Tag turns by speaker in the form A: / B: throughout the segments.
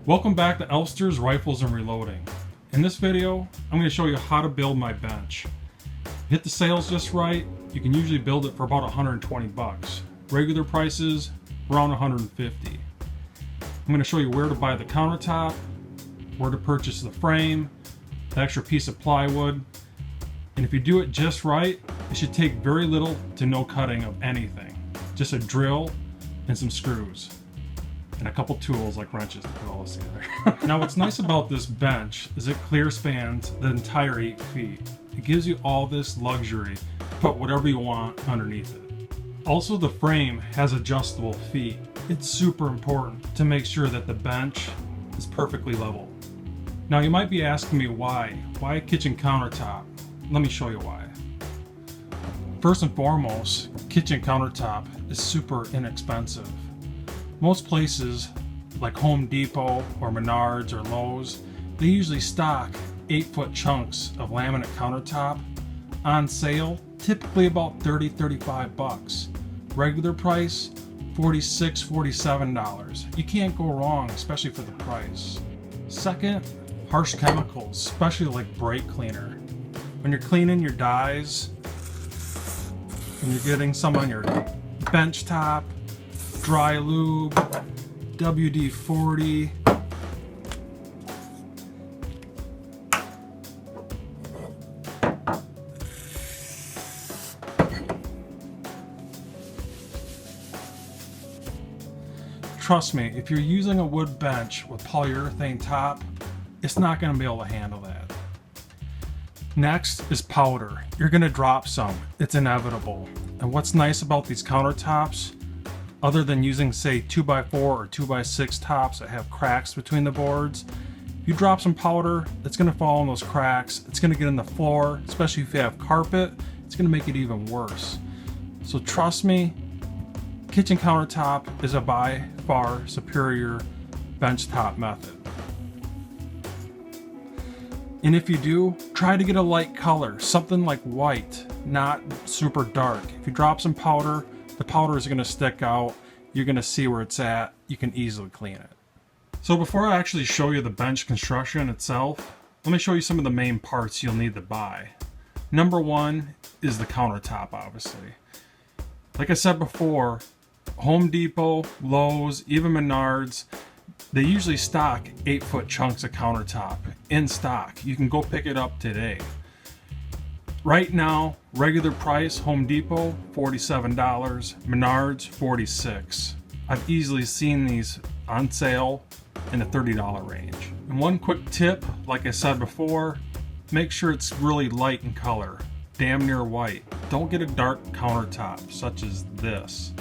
A: Welcome back to Elster's Rifles and Reloading. In this video, I'm going to show you how to build my bench. Hit the sales just right, you can usually build it for about 120 bucks. Regular prices, around 150. I'm going to show you where to buy the countertop, where to purchase the frame, the extra piece of plywood, and if you do it just right, it should take very little to no cutting of anything. Just a drill and some screws. And a couple tools like wrenches to put all this together. Now what's nice about this bench is it clear spans the entire 8 feet. It gives you all this luxury to put whatever you want underneath it. Also, the frame has adjustable feet. It's super important to make sure that the bench is perfectly level. Now you might be asking me why a kitchen countertop? Let me show you why. First and foremost, kitchen countertop is super inexpensive. Most places like Home Depot or Menards or Lowe's, they usually stock 8-foot chunks of laminate countertop on sale, typically about $30-35 bucks. Regular price $46, $47. You can't go wrong, especially for the price. Second, harsh chemicals, especially like brake cleaner. When you're cleaning your dyes and you're getting some on your bench top, dry lube, WD-40, trust me, if you're using a wood bench with polyurethane top, it's not going to be able to handle that. Next is powder. You're going to drop some. It's inevitable. And what's nice about these countertops, other than using say 2x4 or 2x6 tops that have cracks between the boards, if you drop some powder, it's going to fall in those cracks. It's going to get in the floor, especially if you have carpet. It's going to make it even worse. So trust me, kitchen countertop is a by far superior bench top method. And if you do, try to get a light color, something like white, not super dark. If you drop some powder, the powder is going to stick out. You're going to see where it's at. You can easily clean it. So before I actually show you the bench construction itself, let me show you some of the main parts you'll need to buy. Number one is the countertop, obviously. Like I said before, Home Depot, Lowe's, even Menards, they usually stock 8-foot chunks of countertop in stock. You can go pick it up today. Right now, regular price, Home Depot, $47, Menards, $46. I've easily seen these on sale in the $30 range. And one quick tip, like I said before, make sure it's really light in color, damn near white. Don't get a dark countertop, such as this.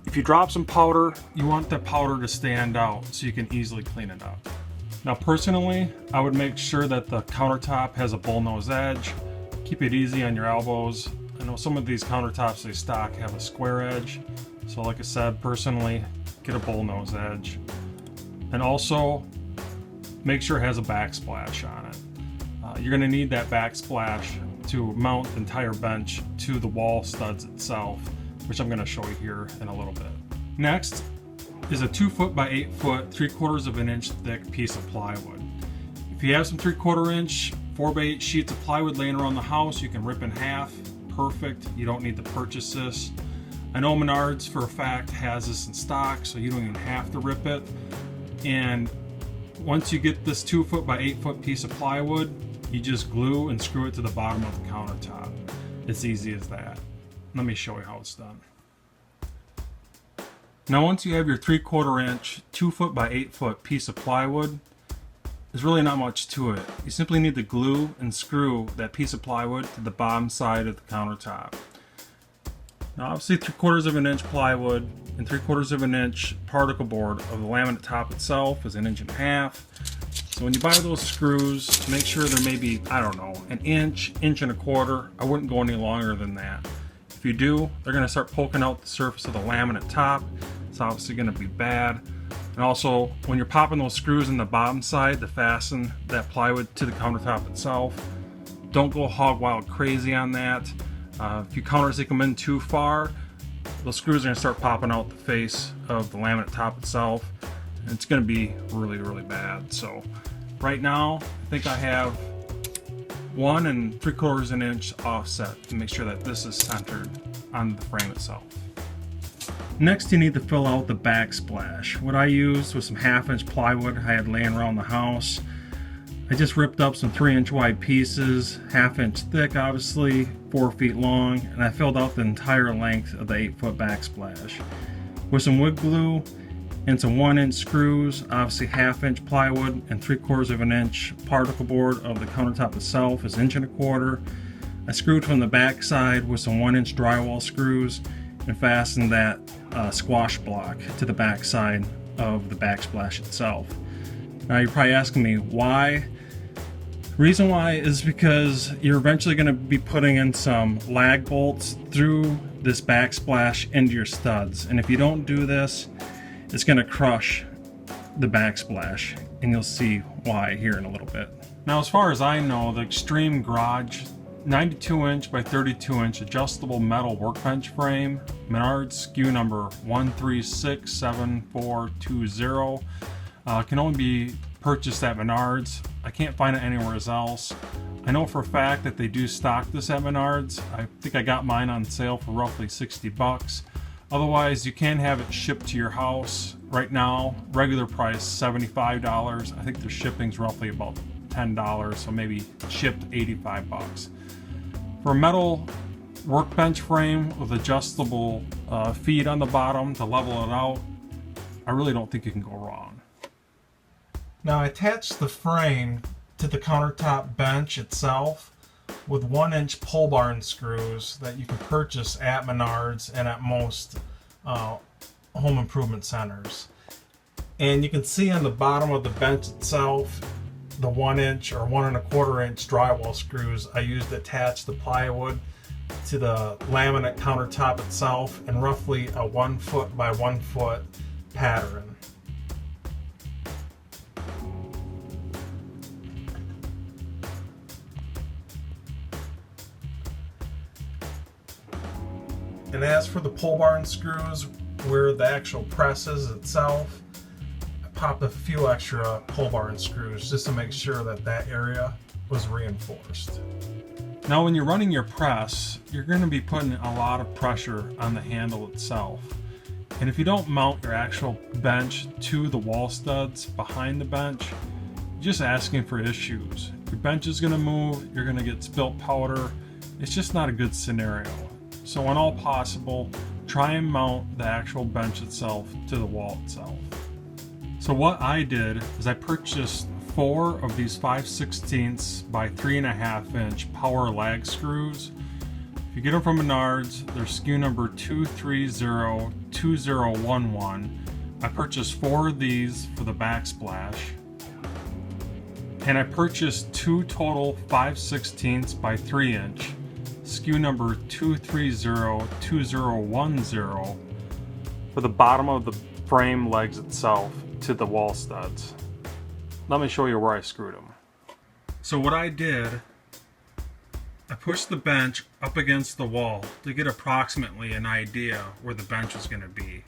A: If you drop some powder, you want the powder to stand out so you can easily clean it up. Now personally, I would make sure that the countertop has a bullnose edge. Keep it easy on your elbows. I know some of these countertops they stock have a square edge. So like I said, personally, get a bullnose edge. And also, make sure it has a backsplash on it. You're gonna need that backsplash to mount the entire bench to the wall studs itself, which I'm gonna show you here in a little bit. Next is a 2-foot by 8-foot, 3/4 of an inch thick piece of plywood. If you have some 3/4 inch 4x8 sheets of plywood laying around the house, you can rip in half. Perfect. You don't need to purchase this. I know Menards for a fact has this in stock, so you don't even have to rip it. And once you get this 2-foot by 8-foot piece of plywood, you just glue and screw it to the bottom of the countertop. It's easy as that. Let me show you how it's done. Now once you have your 3/4 inch 2-foot by 8-foot piece of plywood, there's really not much to it. You simply need to glue and screw that piece of plywood to the bottom side of the countertop. Now obviously 3/4 of an inch plywood and 3/4 of an inch particle board of the laminate top itself is 1.5 inches. So when you buy those screws, make sure they're maybe, I don't know, 1 inch, 1.25 inches. I wouldn't go any longer than that. If you do, they're going to start poking out the surface of the laminate top. It's obviously going to be bad. And also, when you're popping those screws in the bottom side to fasten that plywood to the countertop itself, don't go hog wild crazy on that. If you countersink them in too far, those screws are going to start popping out the face of the laminate top itself. And it's going to be really, really bad. So right now, I think I have 1 3/4 inch offset to make sure that this is centered on the frame itself. Next, you need to fill out the backsplash. What I used was some 1/2 inch plywood I had laying around the house. I just ripped up some 3-inch wide pieces, 1/2 inch thick obviously, 4 feet long, and I filled out the entire length of the 8-foot backsplash. With some wood glue and some 1-inch screws, obviously 1/2 inch plywood and 3/4 inch particle board of the countertop itself is 1.25 inches. I screwed from the back side with some 1-inch drywall screws and fastened that squash block to the back side of the backsplash itself. Now you're probably asking me why. The reason why is because you're eventually going to be putting in some lag bolts through this backsplash into your studs, and if you don't do this, it's going to crush the backsplash, and you'll see why here in a little bit. Now, as far as I know, the Extreme Garage 92-inch by 32-inch adjustable metal workbench frame, menards, SKU number 1367420, can only be purchased at Menards. I can't find it anywhere else. I know for a fact that they do stock this at Menards. I think I got mine on sale for roughly 60 bucks. Otherwise, you can have it shipped to your house. Right now, regular price $75. I think their shipping's roughly about $10, so maybe shipped 85 bucks. For a metal workbench frame with adjustable feet on the bottom to level it out, I really don't think you can go wrong. Now I attached the frame to the countertop bench itself with 1-inch polebarn screws that you can purchase at Menards and at most home improvement centers. And you can see on the bottom of the bench itself the 1-inch or 1 1/4 inch drywall screws I used to attach the plywood to the laminate countertop itself in roughly a 1 foot by 1 foot pattern. And as for the polebarn screws, where the actual press is itself, I popped a few extra polebarn screws just to make sure that that area was reinforced. Now when you're running your press, you're going to be putting a lot of pressure on the handle itself. And if you don't mount your actual bench to the wall studs behind the bench, you're just asking for issues. Your bench is going to move, you're going to get spilt powder. It's just not a good scenario. So when all possible, try and mount the actual bench itself to the wall itself. So what I did is I purchased 4 of these 5/16 by 3.5 inch powerlag screws. If you get them from Menards, they're SKU number 2302011. I purchased 4 of these for the backsplash. And I purchased 2 total 5/16 by 3 inch. SKU number 2302010 for the bottom of the frame legs itself to the wall studs. Let me show you where I screwed them. So what I did, I pushed the bench up against the wall to get approximately an idea where the bench was going to be.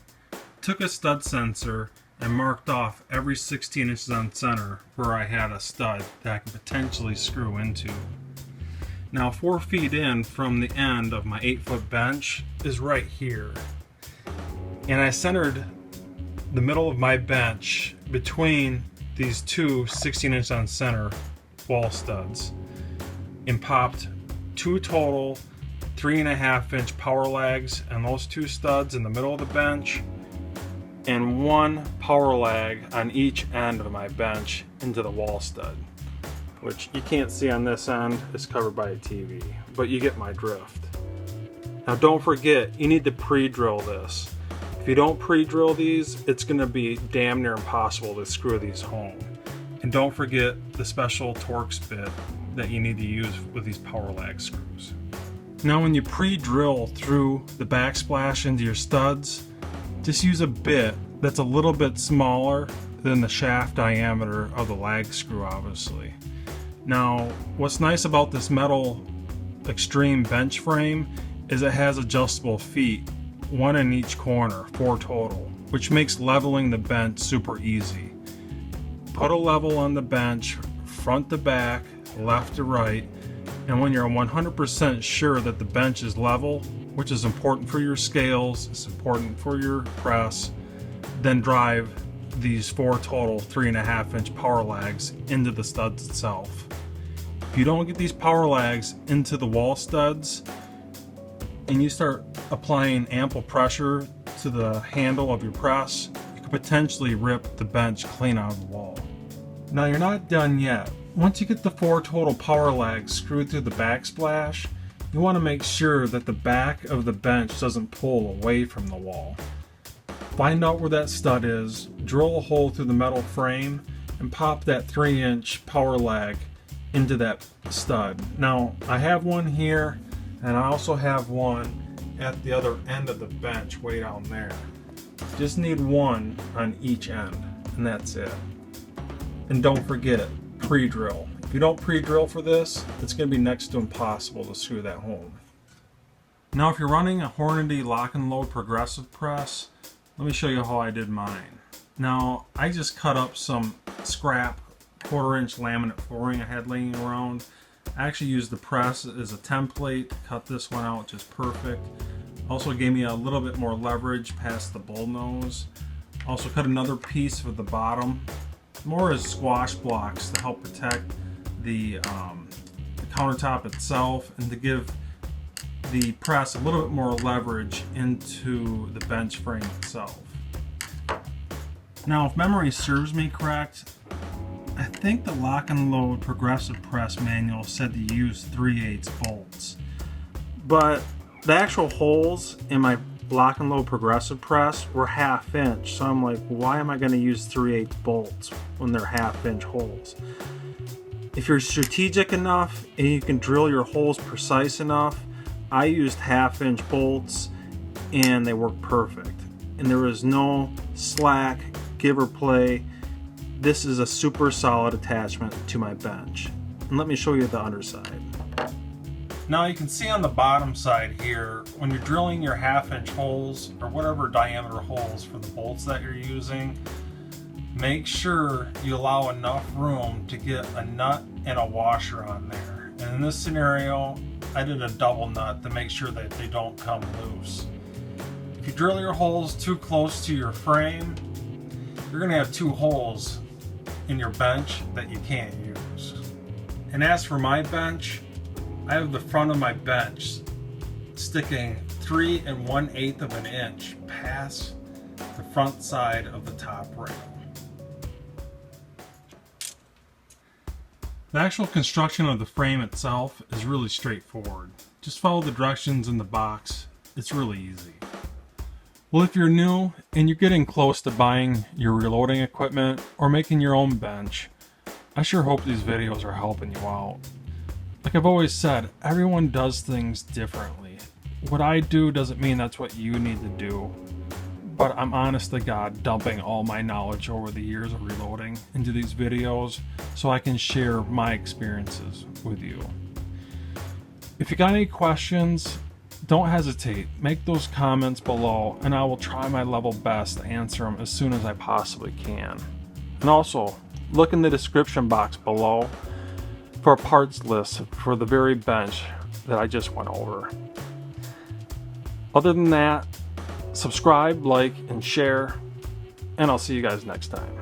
A: Took a stud sensor and marked off every 16 inches on center where I had a stud that I could potentially screw into. Now 4 feet in from the end of my 8-foot bench is right here. And I centered the middle of my bench between these two 16-inch on center wall studs and popped 2 total 3.5 inch power lags on those 2 studs in the middle of the bench and 1 power lag on each end of my bench into the wall stud, which you can't see on this end, it's covered by a TV, but you get my drift. Now don't forget, you need to pre-drill this. If you don't pre-drill these, it's going to be damn near impossible to screw these home. And don't forget the special Torx bit that you need to use with these power lag screws. Now when you pre-drill through the backsplash into your studs, just use a bit that's a little bit smaller than the shaft diameter of the lag screw, obviously. Now, what's nice about this metal Extreme bench frame is it has adjustable feet one in each corner, 4 total, which makes leveling the bench super easy. Put a level on the bench, front to back, left to right, and when you're 100% sure that the bench is level, which is important for your scales, it's important for your press, then drive these 4 total 3.5 inch power lags into the studs itself. If you don't get these power lags into the wall studs and you start applying ample pressure to the handle of your press, you could potentially rip the bench clean out of the wall. Now you're not done yet. Once you get the 4 total power lags screwed through the backsplash, you want to make sure that the back of the bench doesn't pull away from the wall. Find out where that stud is, drill a hole through the metal frame, and pop that 3-inch power lag into that stud. Now, I have one here, and I also have one at the other end of the bench way down there. Just need one on each end, and that's it. And don't forget, pre-drill. If you don't pre-drill for this, it's going to be next to impossible to screw that home. Now, if you're running a Hornady lock and load progressive press, let me show you how I did mine. Now, I just cut up some scrap 1/4-inch laminate flooring I had laying around. I actually used the press as a template to cut this one out just perfect. Also gave me a little bit more leverage past the bull nose. Also cut another piece for the bottom, more as squash blocks to help protect the countertop itself and to give the press a little bit more leverage into the bench frame itself. Now, if memory serves me correct, I think the lock and load progressive press manual said to use 3/8 bolts. But the actual holes in my lock and load progressive press were 1/2 inch. So I'm like, why am I going to use 3/8 bolts when they're 1/2 inch holes? If you're strategic enough and you can drill your holes precise enough, I used 1/2 inch bolts and they worked perfect. And there was no slack, give or play. This is a super solid attachment to my bench. And let me show you the underside. Now you can see on the bottom side here, when you're drilling your 1/2 inch holes or whatever diameter holes for the bolts that you're using, make sure you allow enough room to get a nut and a washer on there. And in this scenario, I did a double nut to make sure that they don't come loose. If you drill your holes too close to your frame, you're going to have 2 holes in your bench that you can't use. And as for my bench, I have the front of my bench sticking 3 1/8 of an inch past the front side of the top rail. The actual construction of the frame itself is really straightforward. Just follow the directions in the box. It's really easy. Well, if you're new and you're getting close to buying your reloading equipment or making your own bench, I sure hope these videos are helping you out. Like I've always said, everyone does things differently. What I do doesn't mean that's what you need to do. But I'm honest to God dumping all my knowledge over the years of reloading into these videos so I can share my experiences with you. If you got any questions, don't hesitate. Make those comments below and I will try my level best to answer them as soon as I possibly can. And also, look in the description box below for a parts list for the very bench that I just went over. Other than that, subscribe, like, and share, and I'll see you guys next time.